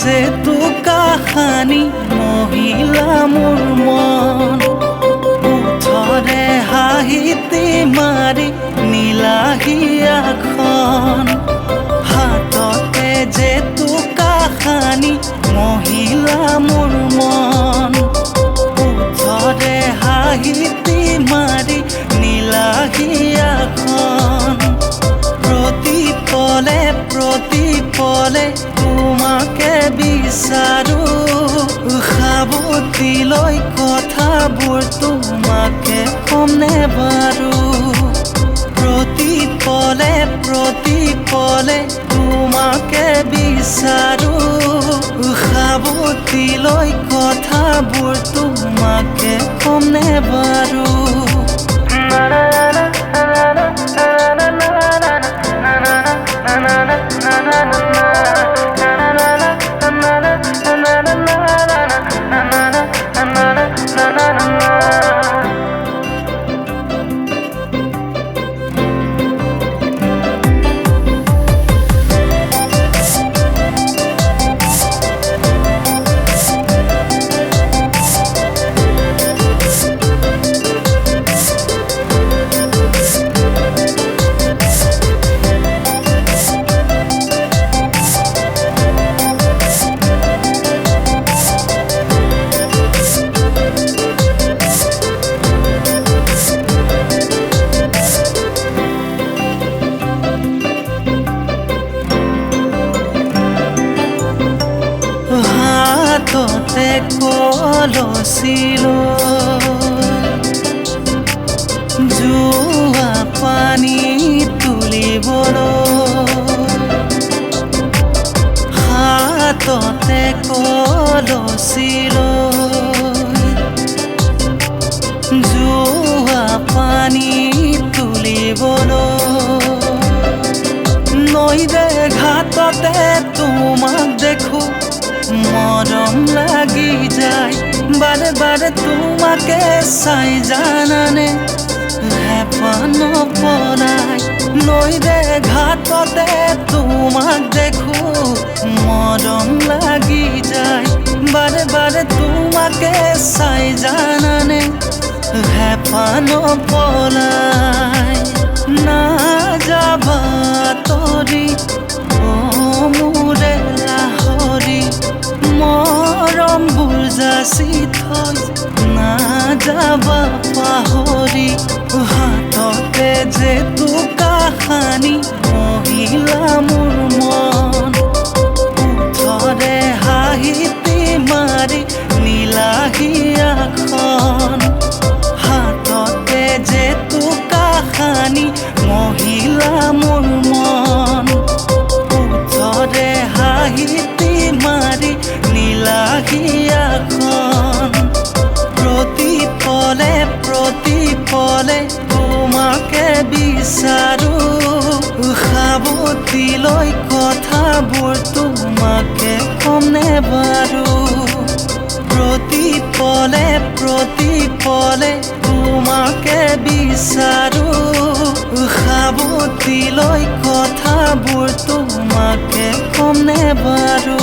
যে তু কাহানি মহিলা মোৰ মন উঠৰে হাঁহিতি মাৰি নীলাহী এখন হাততে যে তু কাহানি মহিলা মোৰ মন উঠৰে হাঁহিতি মাৰি নীলাহী এখন প্ৰতি পলে তোমাকে বিচাৰো সাবতি লৈ কথাবোৰ তোমাকে কমনে বাৰু প্ৰতি পলে তোমাকে বিচাৰো সাবতি লৈ কথাবোৰ তোমাকে কমনে বাৰু হাততে কলচিলো জোৱা পানী তুলিবলৈ হাততে কলচিলো জোৱা পানী তুলিবলৈ নৈৰে ঘাটতে তোমাক দেখো মৰম লাগি যায় বাৰে বাৰে তোমাকে চাই জানানে হেঁপাহ নপলাই নৈৰে ঘাটতে তোমাক দেখো মৰম লাগি যায় বাৰে বাৰে তোমাকে চাই জানানে হেঁপাহ নপলাই না যাবা তৰি মোৰে লাহৰি মৰমবোৰ যাচি থৈ না যাবা পাহৰি হাততে যে তু কাহানি মহিলা মোৰ মন উঠৰে হাঁহিতি মাৰি নীলাহী এখন হাততে যে তু কাহানি মহিলা মোৰ মন উঠৰে হাঁহিতি মাৰি নীলাহী এখন প্ৰতি পলে তোমাকে বিচাৰো সাবতি লৈ কথাবোৰ তোমাকে কমনে বাৰু প্ৰতি পলে তোমাকে বিচাৰো সাবতি লৈ কথাবোৰ তোমাকে কমনে বাৰু